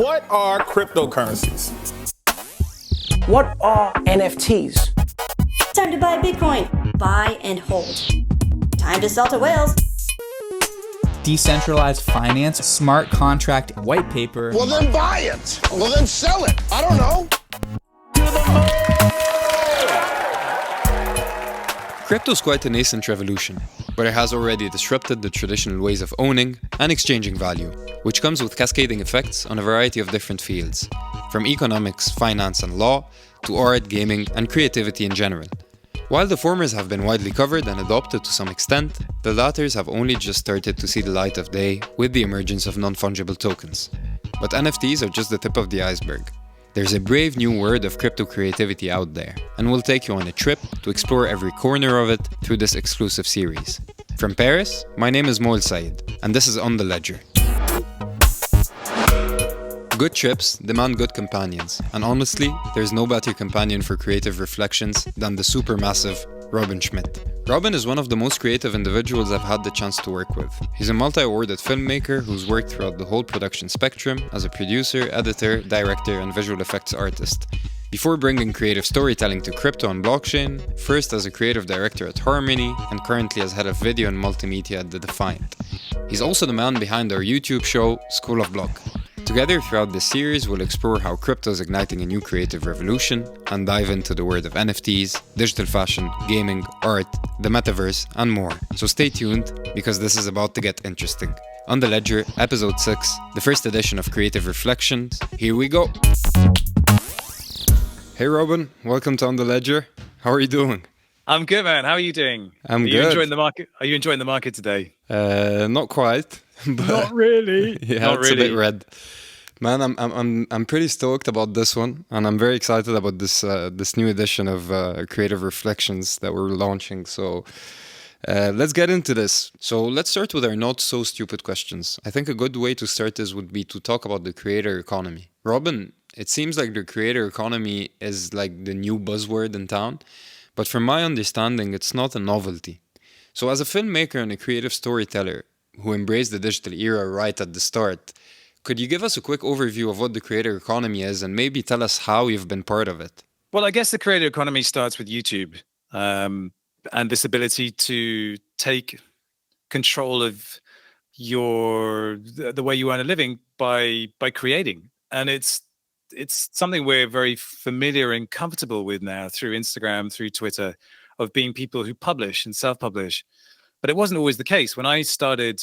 What are cryptocurrencies? What are NFTs? Time to buy Bitcoin. Buy and hold. Time to sell to whales. Decentralized finance, smart contract, white paper. Well, then buy it. Well, then sell it. I don't know. Crypto is quite a nascent revolution, but it has already disrupted the traditional ways of owning and exchanging value, which comes with cascading effects on a variety of different fields, from economics, finance and law, to art, gaming and creativity in general. While the formers have been widely covered and adopted to some extent, the latters have only just started to see the light of day with the emergence of non-fungible tokens. But NFTs are just the tip of the iceberg. There's a brave new world of crypto creativity out there, and we'll take you on a trip to explore every corner of it through this exclusive series. From Paris, my name is Moel Said, and this is On The Ledger. Good trips demand good companions, and honestly, there's no better companion for creative reflections than the supermassive Robin Schmidt. Robin is one of the most creative individuals I've had the chance to work with. He's a multi-awarded filmmaker who's worked throughout the whole production spectrum as a producer, editor, director, and visual effects artist. Before bringing creative storytelling to crypto and blockchain, first as a creative director at Harmony, and currently as head of video and multimedia at the Defiant. He's also the man behind our YouTube show, School of Block. Together throughout this series, we'll explore how crypto is igniting a new creative revolution and dive into the world of NFTs, digital fashion, gaming, art, the metaverse, and more. So stay tuned, because this is about to get interesting. On The Ledger, Episode 6, the first edition of Creative Reflections. Here we go! Hey Robin, welcome to On The Ledger. How are you doing? I'm good, man. How are you doing? I'm good. Are you enjoying the market? Are you enjoying the market today? Not quite. But not really. Yeah, not it's really. a bit red. Man, I'm pretty stoked about this one, and I'm very excited about this new edition of Creative Reflections that we're launching. So let's get into this. So let's start with our not so stupid questions. I think a good way to start this would be to talk about the creator economy. Robin, it seems like the creator economy is like the new buzzword in town, but from my understanding, it's not a novelty. So as a filmmaker and a creative storyteller who embraced the digital era right at the start, could you give us a quick overview of what the creator economy is and maybe tell us how you've been part of it? Well, I guess the creator economy starts with YouTube and this ability to take control of the way you earn a living by creating. And it's something we're very familiar and comfortable with now through Instagram, through Twitter, of being people who publish and self-publish. But it wasn't always the case. When I started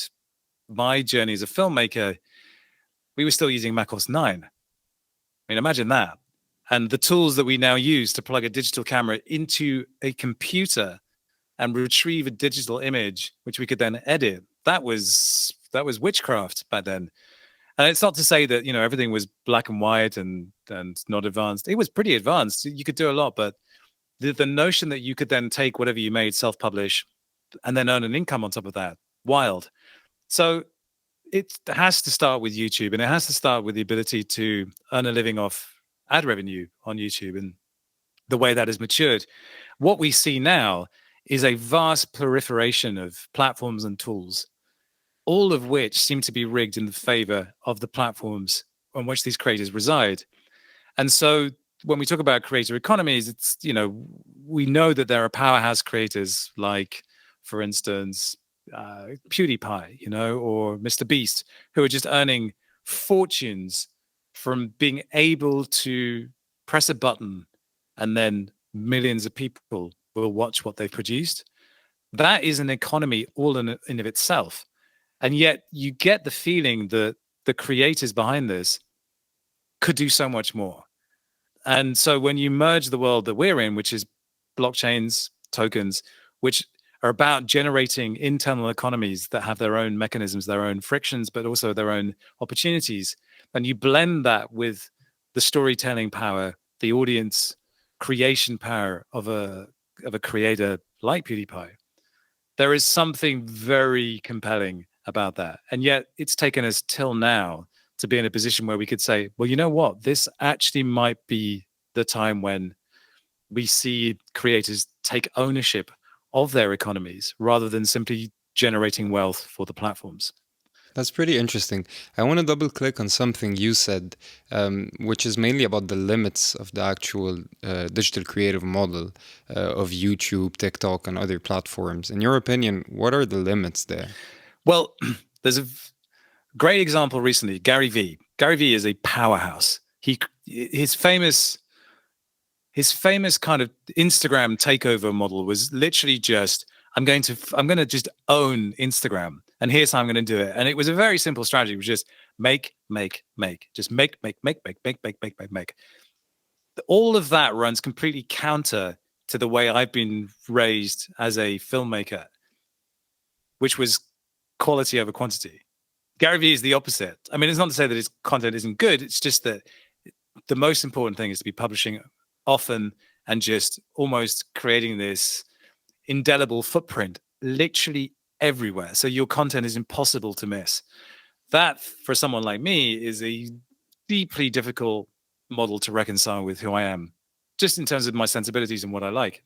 my journey as a filmmaker, we were still using Mac OS 9. I mean, imagine that. And the tools that we now use to plug a digital camera into a computer and retrieve a digital image, which we could then edit, that was witchcraft back then. And it's not to say that, everything was black and white and not advanced. It was pretty advanced. You could do a lot, but the notion that you could then take whatever you made, self-publish, and then earn an income on top of that, wild. So it has to start with YouTube, and it has to start with the ability to earn a living off ad revenue on YouTube and the way that has matured. What we see now is a vast proliferation of platforms and tools, all of which seem to be rigged in the favor of the platforms on which these creators reside. And so when we talk about creator economies, it's, we know that there are powerhouse creators like, for instance, PewDiePie, or Mr. Beast, who are just earning fortunes from being able to press a button and then millions of people will watch what they've produced. That is an economy all in of itself. And yet you get the feeling that the creators behind this could do so much more. And so when you merge the world that we're in, which is blockchains, tokens, which are about generating internal economies that have their own mechanisms, their own frictions, but also their own opportunities, and you blend that with the storytelling power, the audience creation power of a creator like PewDiePie, there is something very compelling about that. And yet it's taken us till now to be in a position where we could say, well, you know what, this actually might be the time when we see creators take ownership of their economies rather than simply generating wealth for the platforms. That's pretty interesting. I want to double click on something you said, which is mainly about the limits of the actual digital creative model of YouTube, TikTok, and other platforms. In your opinion, what are the limits there? Well, there's a great example recently, Gary Vee. Gary Vee is a powerhouse. His famous kind of Instagram takeover model was literally just, I'm going to just own Instagram, and here's how I'm going to do it. And it was a very simple strategy. It was just make. Just make. All of that runs completely counter to the way I've been raised as a filmmaker, which was quality over quantity. Gary Vee is the opposite. I mean, it's not to say that his content isn't good. It's just that the most important thing is to be publishing often and just almost creating this indelible footprint literally everywhere. So your content is impossible to miss. That, for someone like me, is a deeply difficult model to reconcile with who I am, just in terms of my sensibilities and what I like.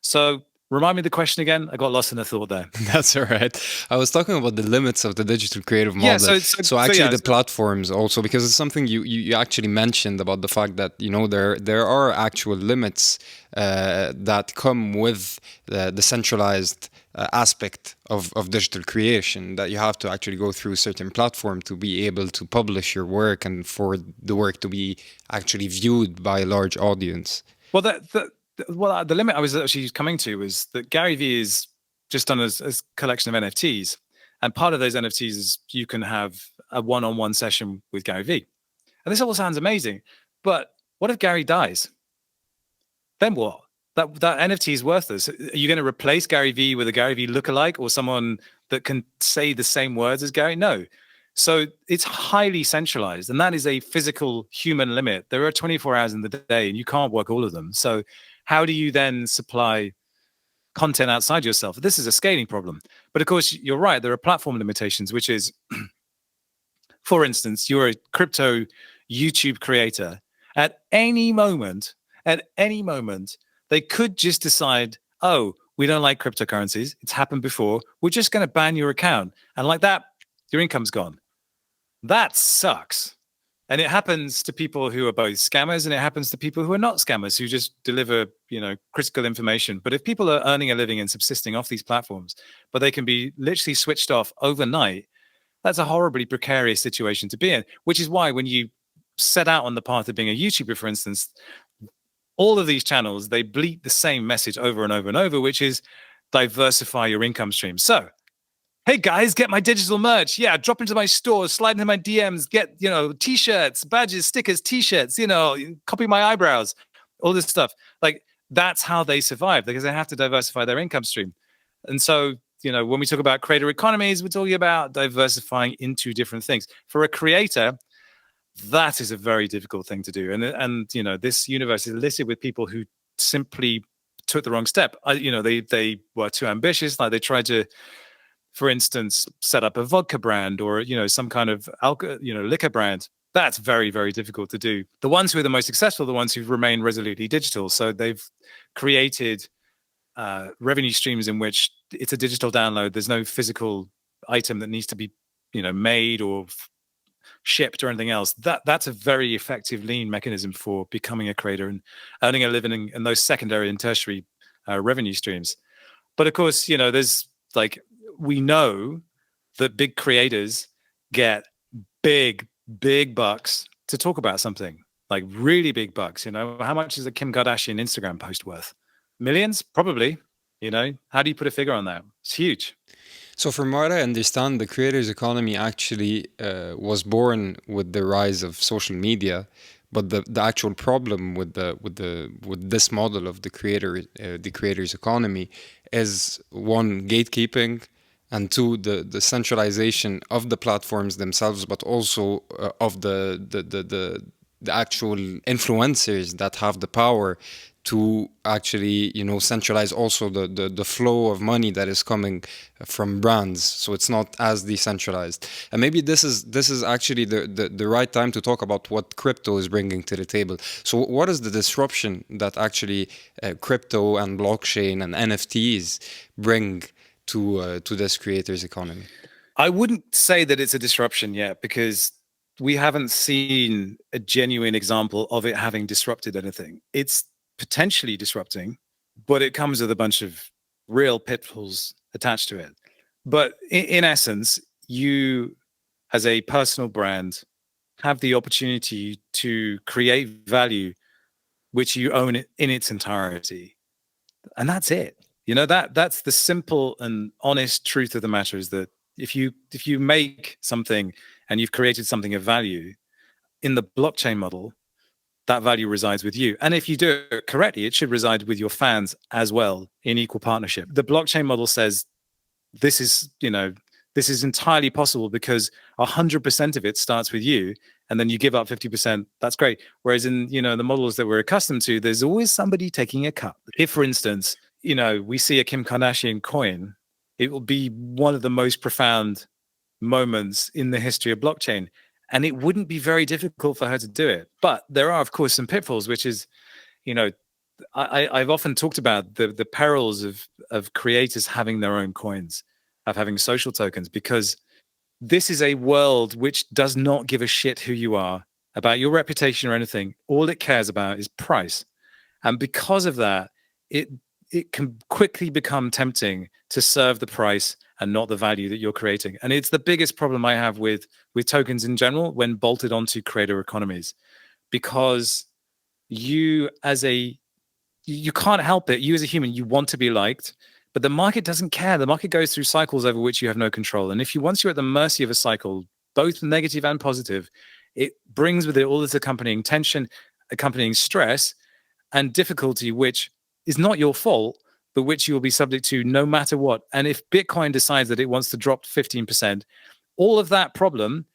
So remind me the question again. I got lost in a thought there. That's all right. I was talking about the limits of the digital creative model. Yeah, so actually the platforms also, because it's something you actually mentioned about the fact that, you know, there are actual limits that come with the centralized aspect of digital creation, that you have to actually go through a certain platform to be able to publish your work and for the work to be actually viewed by a large audience. Well, the limit I was actually coming to was that Gary Vee is just done a collection of NFTs. And part of those NFTs is you can have a one-on-one session with Gary Vee. And this all sounds amazing. But what if Gary dies? Then what? That NFT is worthless. Are you going to replace Gary Vee with a Gary Vee lookalike or someone that can say the same words as Gary? No. So it's highly centralized. And that is a physical human limit. There are 24 hours in the day and you can't work all of them. So how do you then supply content outside yourself? This is a scaling problem. But of course, you're right. There are platform limitations, which is, for instance, you're a crypto YouTube creator. At any moment, they could just decide, oh, we don't like cryptocurrencies. It's happened before. We're just going to ban your account. And like that, your income's gone. That sucks. And it happens to people who are both scammers and it happens to people who are not scammers, who just deliver, critical information. But if people are earning a living and subsisting off these platforms, but they can be literally switched off overnight, that's a horribly precarious situation to be in, which is why when you set out on the path of being a YouTuber, for instance, all of these channels, they bleat the same message over and over and over, which is diversify your income stream. So, hey guys, get my digital merch. Yeah, drop into my store, slide into my DMs, get, t-shirts, badges, stickers, t-shirts, copy my eyebrows, all this stuff. Like, that's how they survive, because they have to diversify their income stream. And so, when we talk about creator economies, we're talking about diversifying into different things. For a creator, that is a very difficult thing to do. And this universe is littered with people who simply took the wrong step. They were too ambitious. Like, they tried to, for instance, set up a vodka brand or, some kind of liquor brand. That's very, very difficult to do. The ones who are the most successful are the ones who've remained resolutely digital. So they've created revenue streams in which it's a digital download. There's no physical item that needs to be, made or shipped or anything else. That's a very effective lean mechanism for becoming a creator and earning a living in those secondary and tertiary revenue streams. But of course, there's we know that big creators get big bucks to talk about something, like really big bucks. How much is a Kim Kardashian Instagram post worth? Millions, probably. How do you put a figure on that? It's huge. So from what I understand, the creators economy actually was born with the rise of social media, but the actual problem with this model of the creators economy is, one, gatekeeping, and two, the centralization of the platforms themselves, but also of the actual influencers that have the power to actually, centralize also the flow of money that is coming from brands. So it's not as decentralized. And maybe this is actually the right time to talk about what crypto is bringing to the table. So what is the disruption that actually crypto and blockchain and NFTs bring to this creators economy? I wouldn't say that it's a disruption yet, because we haven't seen a genuine example of it having disrupted anything. It's potentially disrupting, but it comes with a bunch of real pitfalls attached to it. But in essence, you, as a personal brand, have the opportunity to create value which you own it in its entirety. And that's it. You know, that's the simple and honest truth of the matter, is that if you make something and you've created something of value in the blockchain model, that value resides with you. And if you do it correctly, it should reside with your fans as well in equal partnership. The blockchain model says this is entirely possible because 100% of it starts with you, and then you give up 50%. That's great. Whereas in, the models that we're accustomed to, there's always somebody taking a cut. If, for instance, we see a Kim Kardashian coin, it will be one of the most profound moments in the history of blockchain. And it wouldn't be very difficult for her to do it. But there are, of course, some pitfalls, which is, I've often talked about the perils of creators having their own coins, of having social tokens, because this is a world which does not give a shit who you are, about your reputation or anything. All it cares about is price. And because of that, it can quickly become tempting to serve the price and not the value that you're creating. And it's the biggest problem I have with tokens in general when bolted onto creator economies, because you can't help it. You as a human, you want to be liked, but the market doesn't care. The market goes through cycles over which you have no control. And once you're at the mercy of a cycle, both negative and positive, it brings with it all this accompanying tension, accompanying stress and difficulty, which is not your fault, but which you will be subject to no matter what. And if Bitcoin decides that it wants to drop 15%, all of that problem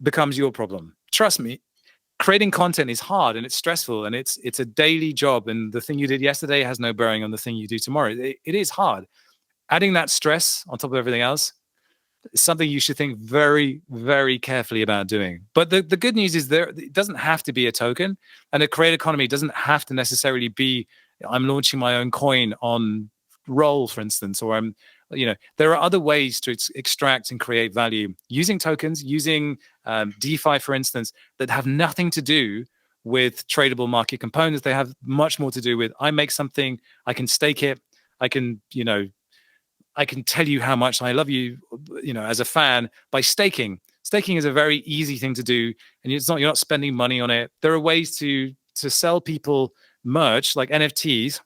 becomes your problem. Trust me, creating content is hard and it's stressful and it's a daily job. And the thing you did yesterday has no bearing on the thing you do tomorrow. It is hard. Adding that stress on top of everything else is something you should think very, very carefully about doing. But the good news is it doesn't have to be a token, and a creator economy doesn't have to necessarily be, I'm launching my own coin on Roll, for instance, or there are other ways to extract and create value using tokens, using DeFi, for instance, that have nothing to do with tradable market components. They have much more to do with, I make something, I can stake it, I can tell you how much I love you, as a fan by staking. Staking is a very easy thing to do, and you're not spending money on it. There are ways to sell people merch like NFTs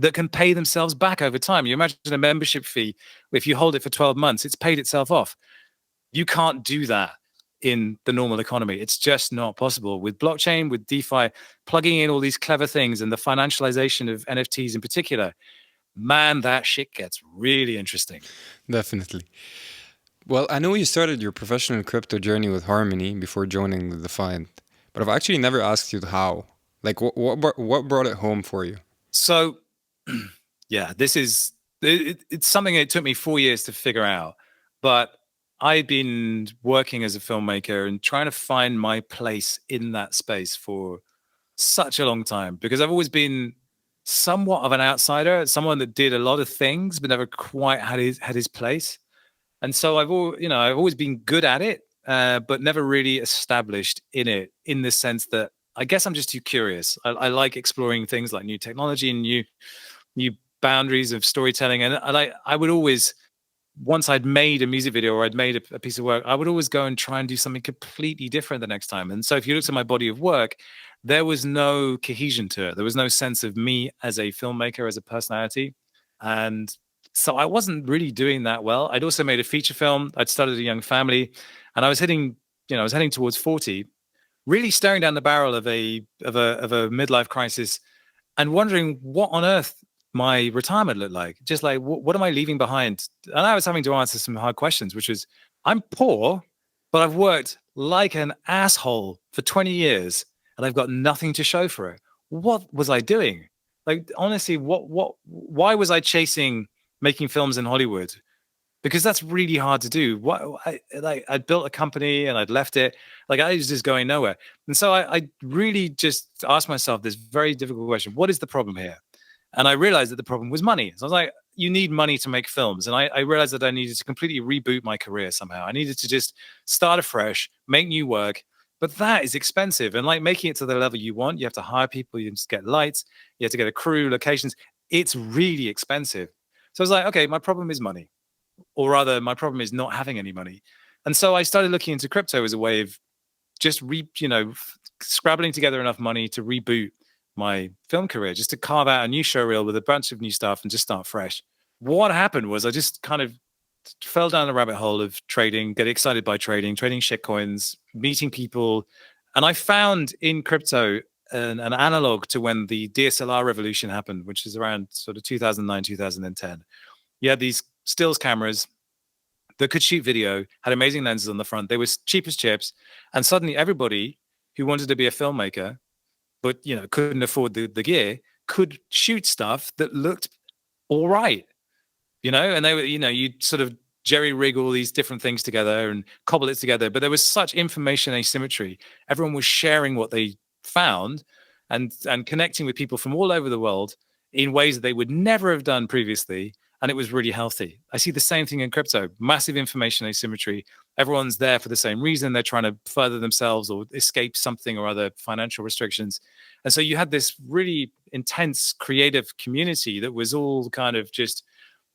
that can pay themselves back over time. You imagine a membership fee. If you hold it for 12 months, it's paid itself off. You can't do that in the normal economy. It's just not possible. With blockchain, with DeFi, plugging in all these clever things and the financialization of NFTs in particular, man, that shit gets really interesting. Definitely. Well, I know you started your professional crypto journey with Harmony before joining the Defiant, but I've actually never asked you how. Like, what brought it home for you? So, yeah, it's something that took me 4 years to figure out. But I've been working as a filmmaker and trying to find my place in that space for such a long time, because I've always been somewhat of an outsider, someone that did a lot of things but never quite had his place. And so I've always been good at it, but never really established in it, in the sense that I guess I'm just too curious. I like exploring things like new technology and new boundaries of storytelling. And I would always, once I'd made a music video or I'd made a piece of work, I would always go and try and do something completely different the next time. And so if you looked at my body of work, there was no cohesion to it. There was no sense of me as a filmmaker, as a personality. And so I wasn't really doing that well. I'd also made a feature film. I'd started a young family, and I was heading towards 40, really staring down the barrel of a midlife crisis and wondering what on earth my retirement looked like. Just like, what am I leaving behind? And I was having to answer some hard questions, which was, I'm poor, but I've worked like an asshole for 20 years and I've got nothing to show for it. What was I doing? Like, honestly, why was I chasing making films in Hollywood? Because that's really hard to do. I'd built a company and I'd left it. Like, I was just going nowhere. And so I really just asked myself this very difficult question: what is the problem here? And I realized that the problem was money. So I was like, you need money to make films. And I realized that I needed to completely reboot my career somehow. I needed to just start afresh, make new work. But that is expensive. And like making it to the level you want, you have to hire people, you just get lights, you have to get a crew, locations. It's really expensive. So I was like, okay, my problem is money. Or rather, my problem is not having any money. And so I started looking into crypto as a way of just scrabbling together enough money to reboot my film career, just to carve out a new showreel with a bunch of new stuff and just start fresh. What happened was I just kind of fell down the rabbit hole of trading, get excited by trading shitcoins, meeting people. And I found in crypto an analog to when the DSLR revolution happened, which is around sort of 2009, 2010. You had these stills cameras that could shoot video, had amazing lenses on the front. They were cheap as chips. And suddenly everybody who wanted to be a filmmaker, but couldn't afford the gear, could shoot stuff that looked all right. And they were, you'd sort of jerry rig all these different things together and cobble it together. But there was such information asymmetry. Everyone was sharing what they found and connecting with people from all over the world in ways that they would never have done previously. And it was really healthy. I see the same thing in crypto, massive information asymmetry. Everyone's there for the same reason. They're trying to further themselves or escape something or other financial restrictions. And so you had this really intense creative community that was all kind of just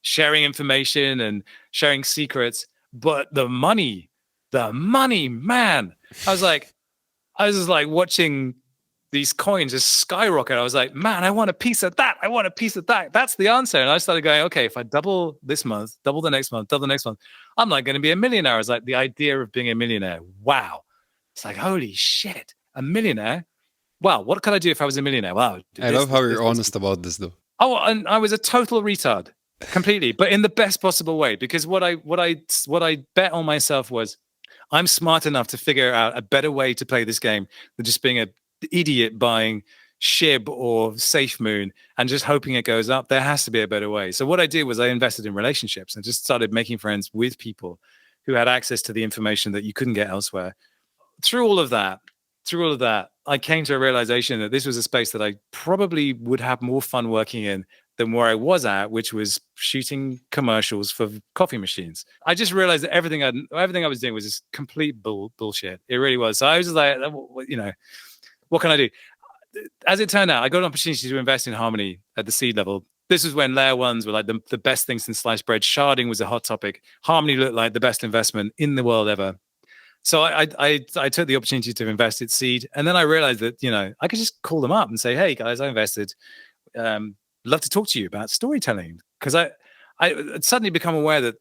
sharing information and sharing secrets. But the money, man, I was just like watching these coins just skyrocket. I was like, man, I want a piece of that. I want a piece of that. That's the answer. And I started going, okay, if I double this month, double the next month, double the next month, I'm like going to be a millionaire. I was like, the idea of being a millionaire. Wow. It's like, holy shit, a millionaire. Wow. What could I do if I was a millionaire? Wow. I love how you're honest about this though. Oh, and I was a total retard completely, but in the best possible way, because what I bet on myself was I'm smart enough to figure out a better way to play this game than just being an idiot buying SHIB or Safe Moon and just hoping it goes up. There has to be a better way. So what I did was I invested in relationships and just started making friends with people who had access to the information that you couldn't get elsewhere. Through all of that, I came to a realization that this was a space that I probably would have more fun working in than where I was at, which was shooting commercials for coffee machines. I just realized that everything I was doing was just complete bullshit. It really was. So I was like, what can I do? As it turned out, I got an opportunity to invest in Harmony at the seed level. This was when layer ones were like the best things since sliced bread. Sharding was a hot topic. Harmony looked like the best investment in the world ever. So I took the opportunity to invest at seed. And then I realized that, I could just call them up and say, hey guys, I invested. Love to talk to you about storytelling. Because I suddenly become aware that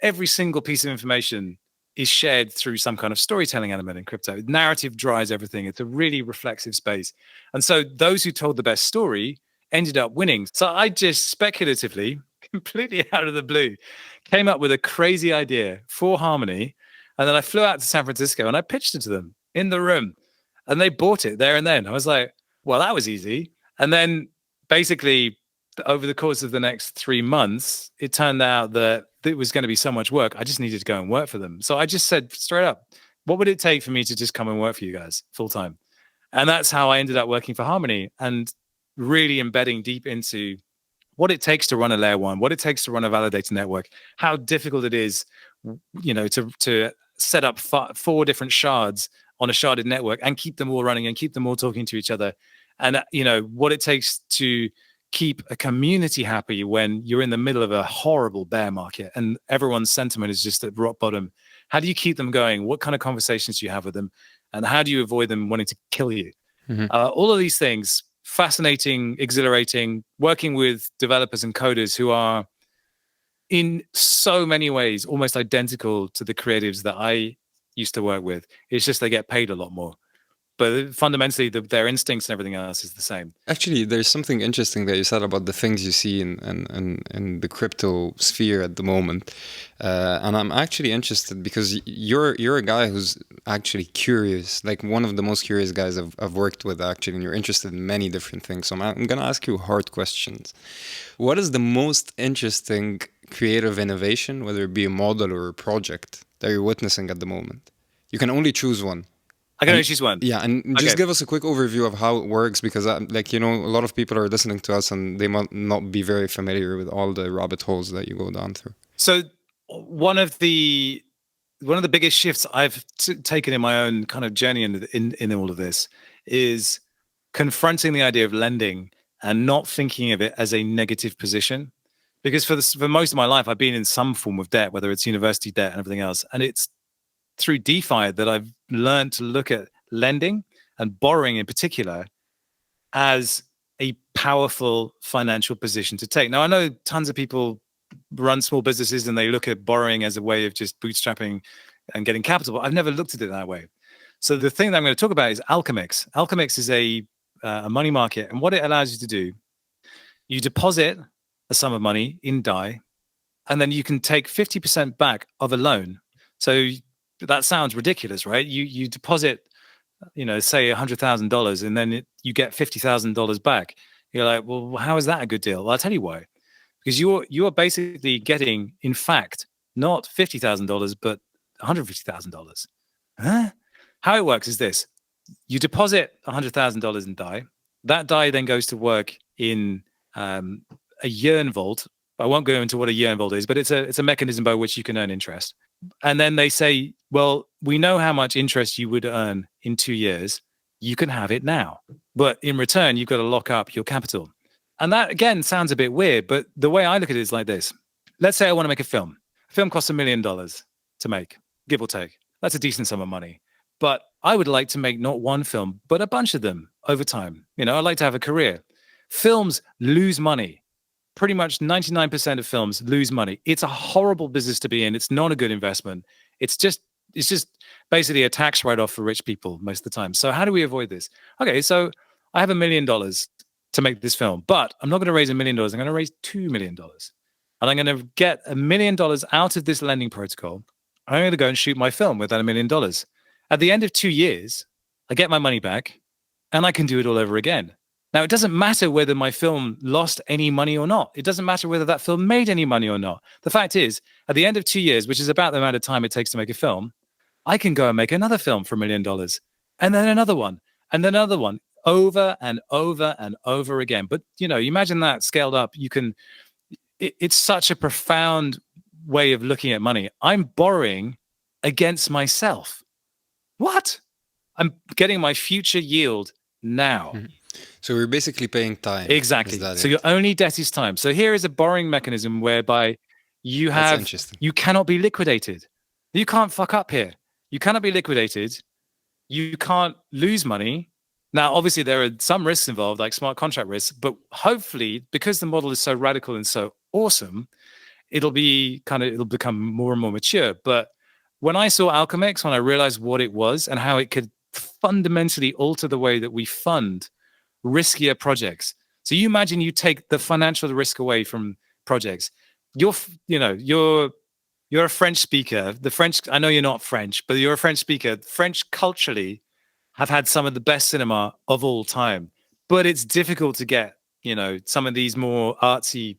every single piece of information is shared through some kind of storytelling element in crypto. Narrative drives everything. It's a really reflexive space. And so those who told the best story ended up winning. So I just speculatively, completely out of the blue, came up with a crazy idea for Harmony. And then I flew out to San Francisco and I pitched it to them in the room. And they bought it there and then. I was like, well, that was easy. And then basically over the course of the next 3 months, it turned out that it was going to be so much work. I just needed to go and work for them. So I just said straight up, what would it take for me to just come and work for you guys full time? And that's how I ended up working for Harmony and really embedding deep into what it takes to run a layer one, what it takes to run a validator network, how difficult it is, to set up 4 different shards on a sharded network and keep them all running and keep them all talking to each other. And, what it takes to keep a community happy when you're in the middle of a horrible bear market and everyone's sentiment is just at rock bottom. How do you keep them going? What kind of conversations do you have with them? And how do you avoid them wanting to kill you? Mm-hmm. All of these things, fascinating, exhilarating, working with developers and coders who are in so many ways almost identical to the creatives that I used to work with. It's just they get paid a lot more. But fundamentally, their instincts and everything else is the same. Actually, there's something interesting that you said about the things you see in the crypto sphere at the moment. And I'm actually interested because you're a guy who's actually curious, like one of the most curious guys I've worked with, actually, and you're interested in many different things. So I'm going to ask you hard questions. What is the most interesting creative innovation, whether it be a model or a project, that you're witnessing at the moment? You can only choose one. I can only choose one. Yeah, and just Okay. give us a quick overview of how it works, because like, you know, a lot of people are listening to us and they might not be very familiar with all the rabbit holes that you go down through. So one of the biggest shifts I've taken in my own kind of journey in all of this is confronting the idea of lending and not thinking of it as a negative position. Because for most of my life, I've been in some form of debt, whether it's university debt and everything else. And it's through DeFi that I've learned to look at lending and borrowing in particular as a powerful financial position to take. Now, I know tons of people run small businesses and they look at borrowing as a way of just bootstrapping and getting capital, but I've never looked at it that way. So the thing that I'm going to talk about is Alchemix. Alchemix is a money market, and what it allows you to do, you deposit a sum of money in DAI, and then you can take 50% back of a loan. So that sounds ridiculous, right? You deposit, say $100,000, and then you get $50,000 back. You're like, well, how is that a good deal? Well, I'll tell you why. Because you are basically getting, in fact, not $50,000, but $150,000. Huh? How it works is this: you deposit $100,000 in DAI. That DAI then goes to work in a yearn vault. I won't go into what a yearn vault is, but it's a mechanism by which you can earn interest. And then they say, well, we know how much interest you would earn in 2 years. You can have it now, but in return, you've got to lock up your capital. And that, again, sounds a bit weird, but the way I look at it is like this. Let's say I want to make a film. A film costs $1 million to make, give or take. That's a decent sum of money. But I would like to make not one film, but a bunch of them over time. I'd like to have a career. Films lose money. Pretty much 99% of films lose money. It's a horrible business to be in. It's not a good investment. It's just basically a tax write-off for rich people most of the time. So how do we avoid this? Okay, so I have $1 million to make this film, but I'm not going to raise $1 million. I'm going to raise $2 million. And I'm going to get $1 million out of this lending protocol. I'm going to go and shoot my film with that $1 million. At the end of 2 years, I get my money back and I can do it all over again. Now, it doesn't matter whether my film lost any money or not. It doesn't matter whether that film made any money or not. The fact is, at the end of 2 years, which is about the amount of time it takes to make a film, I can go and make another film for $1 million, and then another one, and then another one, over and over and over again. But, you imagine that scaled up. It's such a profound way of looking at money. I'm borrowing against myself. What? I'm getting my future yield now. Mm-hmm. So we're basically paying time. Exactly. So your only debt is time. So here is a borrowing mechanism whereby you cannot be liquidated. You can't fuck up here. You cannot be liquidated. You can't lose money. Now, obviously, there are some risks involved, like smart contract risks, but hopefully, because the model is so radical and so awesome, it'll become more and more mature. But when I saw Alchemix, when I realized what it was and how it could fundamentally alter the way that we fund riskier projects. So you imagine you take the financial risk away from projects. You're a French speaker. The French, I know you're not French, but you're a French speaker. French culturally have had some of the best cinema of all time, but it's difficult to get, some of these more artsy,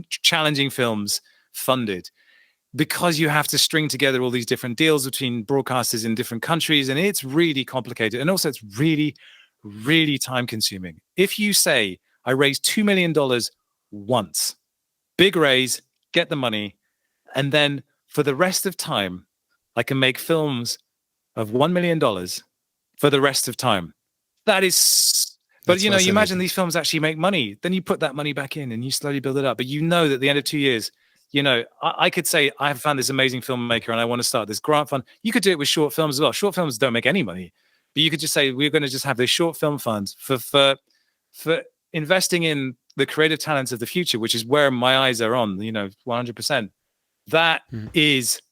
challenging films funded, because you have to string together all these different deals between broadcasters in different countries, and it's really complicated. And also it's really, really time consuming. If you say, I raised $2 million once, big raise, get the money, and then for the rest of time, I can make films of $1 million for the rest of time. That is, but you imagine these films actually make money. Then you put that money back in and you slowly build it up. But that at the end of 2 years, I could say, I have found this amazing filmmaker and I want to start this grant fund. You could do it with short films as well. Short films don't make any money, but you could just say, we're going to just have this short film fund for investing in the creative talents of the future, which is where my eyes are on, 100%. That is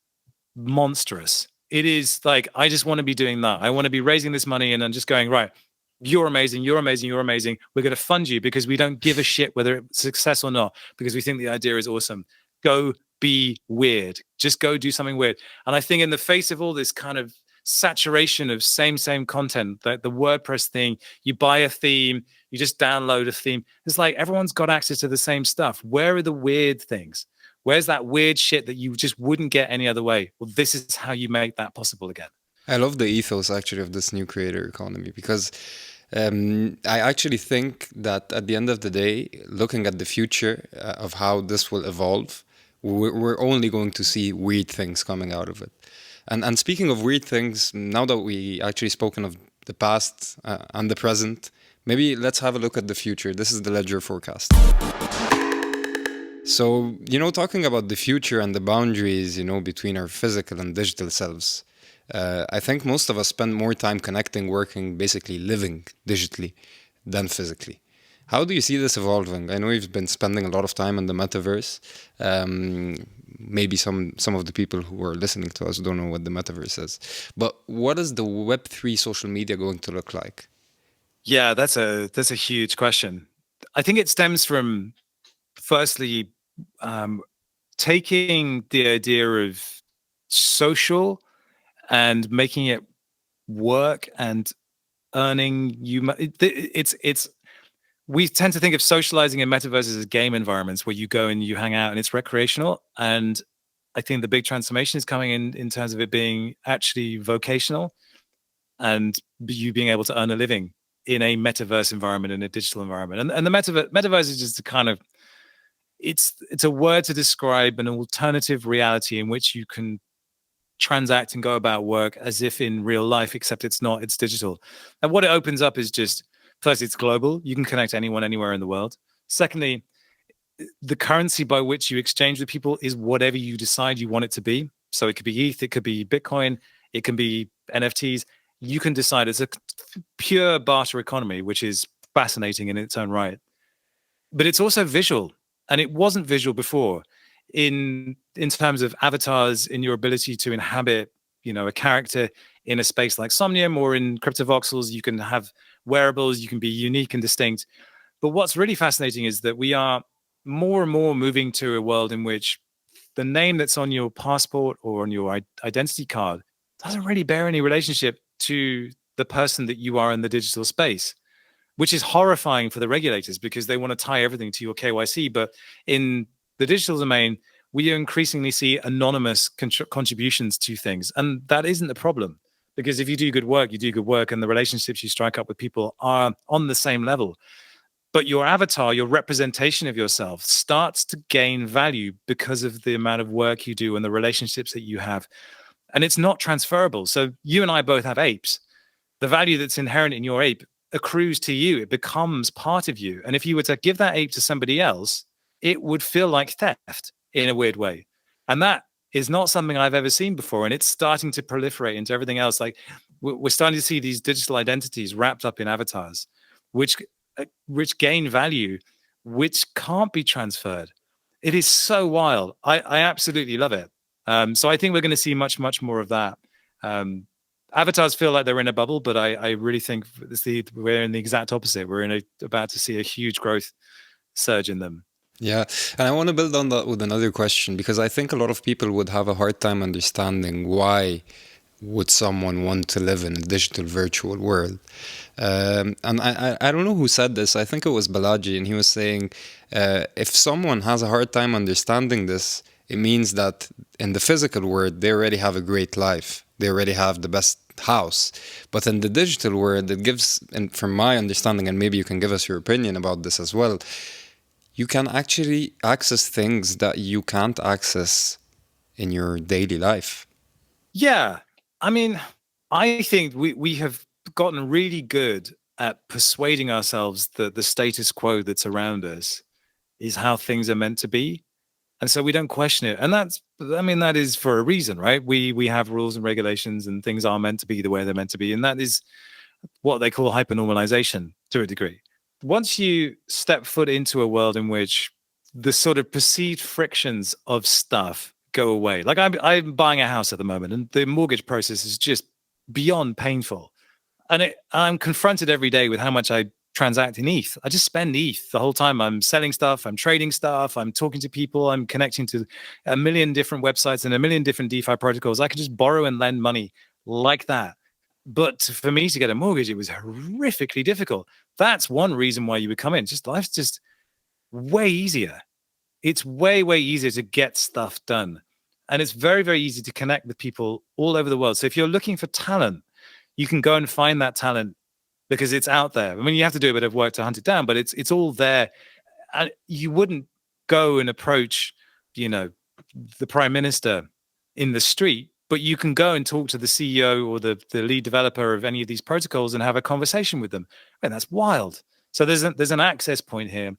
monstrous. It is like, I just want to be doing that. I want to be raising this money and then just going, right, you're amazing, you're amazing, you're amazing. We're going to fund you because we don't give a shit whether it's success or not, because we think the idea is awesome. Go be weird. Just go do something weird. And I think in the face of all this kind of saturation of same content, the WordPress thing, you buy a theme, you just download a theme. It's like everyone's got access to the same stuff. Where are the weird things? Where's that weird shit that you just wouldn't get any other way? Well, this is how you make that possible again. I love the ethos actually of this new creator economy because I actually think that at the end of the day, looking at the future of how this will evolve, we're only going to see weird things coming out of it. And speaking of weird things, now that we actually spoken of the past and the present, maybe let's have a look at the future. This is the Ledger forecast. So, talking about the future and the boundaries, between our physical and digital selves, I think most of us spend more time connecting, working, basically living digitally than physically. How do you see this evolving? I know you've been spending a lot of time in the metaverse. Maybe some of the people who are listening to us don't know what the metaverse is. But what is the Web3 social media going to look like? Yeah, that's a huge question. I think it stems from, firstly, taking the idea of social and making it work and earning you. It's we tend to think of socializing in metaverses as game environments where you go and you hang out and it's recreational. And I think the big transformation is coming in terms of it being actually vocational and you being able to earn a living in a metaverse environment, in a digital environment. And the metaverse is just a kind of, it's a word to describe an alternative reality in which you can transact and go about work as if in real life, except it's not, it's digital. And what it opens up is just, first, it's global. You can connect anyone anywhere in the world. Secondly, the currency by which you exchange with people is whatever you decide you want it to be. So it could be ETH, it could be Bitcoin, it can be NFTs. You can decide. It's a pure barter economy, which is fascinating in its own right. But it's also visual, and it wasn't visual before. In terms of avatars, in your ability to inhabit, a character in a space like Somnium, or in Cryptovoxels, you can have wearables, you can be unique and distinct. But what's really fascinating is that we are more and more moving to a world in which the name that's on your passport or on your identity card doesn't really bear any relationship to the person that you are in the digital space, which is horrifying for the regulators because they want to tie everything to your KYC. But in the digital domain, we increasingly see anonymous contributions to things. And that isn't the problem, because if you do good work, you do good work, and the relationships you strike up with people are on the same level. But your avatar, your representation of yourself, starts to gain value because of the amount of work you do and the relationships that you have. And it's not transferable. So you and I both have apes. The value that's inherent in your ape accrues to you. It becomes part of you. And if you were to give that ape to somebody else, it would feel like theft in a weird way. And that is not something I've ever seen before. And it's starting to proliferate into everything else. Like we're starting to see these digital identities wrapped up in avatars, which gain value, which can't be transferred. It is so wild. I absolutely love it. So I think we're going to see much, much more of that. Avatars feel like they're in a bubble, but I really think we're in the exact opposite. We're about to see a huge growth surge in them. Yeah, and I want to build on that with another question, because I think a lot of people would have a hard time understanding why would someone want to live in a digital virtual world. And I don't know who said this. I think it was Balaji, and he was saying if someone has a hard time understanding this, it means that in the physical world, they already have a great life. They already have the best house. But in the digital world, it gives, and from my understanding, and maybe you can give us your opinion about this as well, you can actually access things that you can't access in your daily life. Yeah. I mean, I think we have gotten really good at persuading ourselves that the status quo that's around us is how things are meant to be. And so we don't question it. And that is for a reason, right? We have rules and regulations, and things are meant to be the way they're meant to be. And that is what they call hypernormalization to a degree. Once you step foot into a world in which the sort of perceived frictions of stuff go away, like I'm buying a house at the moment, and the mortgage process is just beyond painful. And I'm confronted every day with how much I transact in ETH. I just spend ETH the whole time. I'm selling stuff, I'm trading stuff, I'm talking to people, I'm connecting to a million different websites and a million different DeFi protocols. I can just borrow and lend money like that. But for me to get a mortgage, it was horrifically difficult. That's one reason why you would come in. Life's just way easier. It's way, way easier to get stuff done. And it's very, very easy to connect with people all over the world. So if you're looking for talent, you can go and find that talent because it's out there. I mean, you have to do a bit of work to hunt it down, but it's all there. And you wouldn't go and approach, the prime minister in the street, but you can go and talk to the CEO or the lead developer of any of these protocols and have a conversation with them. And that's wild. So there's an access point here.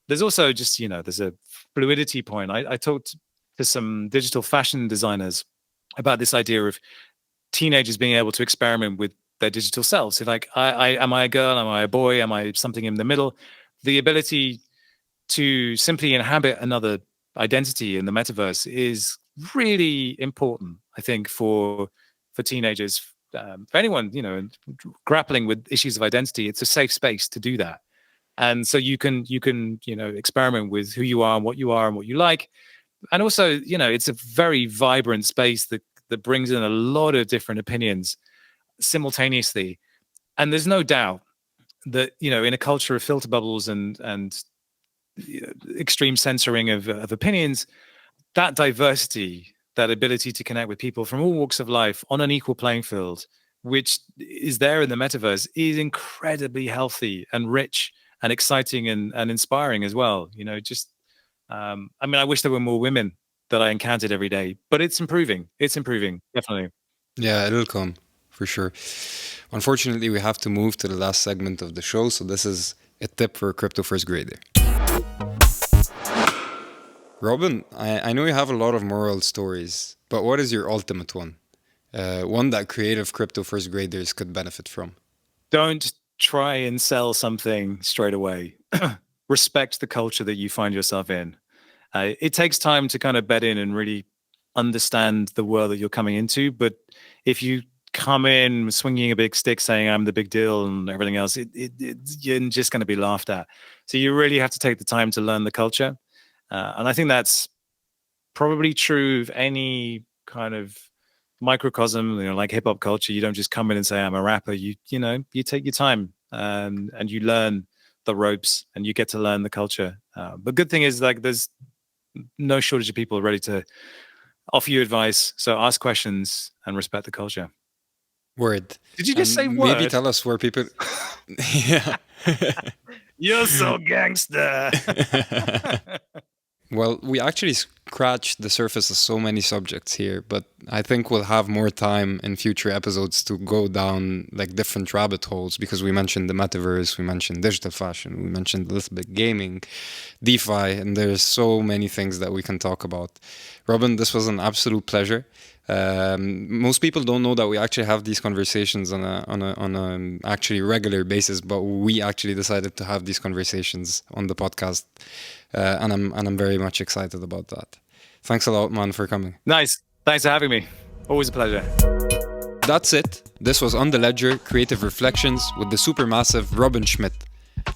There's also just, there's a fluidity point. I talked to some digital fashion designers about this idea of teenagers being able to experiment with their digital selves. So like, am I a girl? Am I a boy? Am I something in the middle? The ability to simply inhabit another identity in the metaverse is really important, I think, for teenagers, for anyone, grappling with issues of identity. It's a safe space to do that. And so you can experiment with who you are and what you like. And also, it's a very vibrant space that brings in a lot of different opinions simultaneously. And there's no doubt that, in a culture of filter bubbles and extreme censoring of opinions, that diversity, that ability to connect with people from all walks of life on an equal playing field, which is there in the metaverse, is incredibly healthy and rich and exciting and inspiring as well. I wish there were more women that I encountered every day, but it's improving. It's improving, definitely. Yeah, it'll come for sure. Unfortunately, we have to move to the last segment of the show. So this is a tip for a crypto first grader. Robin, I know you have a lot of moral stories, but what is your ultimate one? One that creative crypto first graders could benefit from? Don't try and sell something straight away. Respect the culture that you find yourself in. It takes time to kind of bed in and really understand the world that you're coming into. But if you come in swinging a big stick saying I'm the big deal and everything else, you're just going to be laughed at. So you really have to take the time to learn the culture. And I think that's probably true of any kind of microcosm, like hip hop culture. You don't just come in and say I'm a rapper. You take your time and you learn the ropes and you get to learn the culture. But good thing is, like, there's no shortage of people ready to offer you advice. So ask questions and respect the culture. Word. Did you just say word? Maybe tell us where people... Yeah. You're so gangster. Well, we actually scratched the surface of so many subjects here, but I think we'll have more time in future episodes to go down like different rabbit holes, because we mentioned the metaverse, we mentioned digital fashion, we mentioned a little bit gaming, DeFi, and there's so many things that we can talk about. Robin, this was an absolute pleasure. Most people don't know that we actually have these conversations on a actually regular basis, but we actually decided to have these conversations on the podcast, and I'm very much excited about that. Thanks a lot, man, for coming. Nice. Thanks for having me. Always a pleasure. That's it. This was On the Ledger Creative Reflections with the supermassive Robin Schmidt.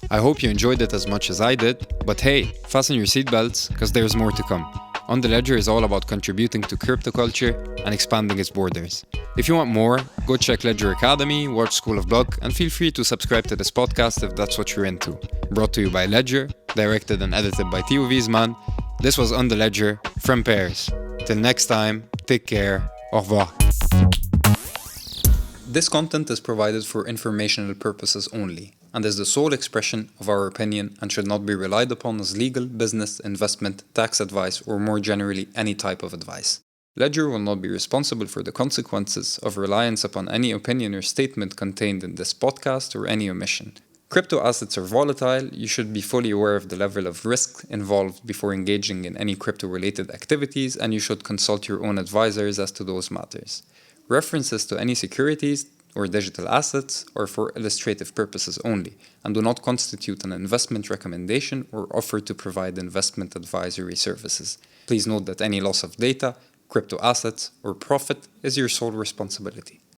I hope you enjoyed it as much as I did, but hey, fasten your seatbelts, because there's more to come. On the Ledger is all about contributing to crypto culture and expanding its borders. If you want more, go check Ledger Academy, watch School of Block, and feel free to subscribe to this podcast if that's what you're into. Brought to you by Ledger, directed and edited by Theo Wiesman. This was On the Ledger from Paris. Till next time, take care. Au revoir. This content is provided for informational purposes only, and is the sole expression of our opinion and should not be relied upon as legal, business, investment, tax advice, or more generally any type of advice. Ledger will not be responsible for the consequences of reliance upon any opinion or statement contained in this podcast or any omission. Crypto assets are volatile. You should be fully aware of the level of risk involved before engaging in any crypto-related activities, and you should consult your own advisors as to those matters. References to any securities or digital assets are for illustrative purposes only and do not constitute an investment recommendation or offer to provide investment advisory services. Please note that any loss of data, crypto assets, or profit is your sole responsibility.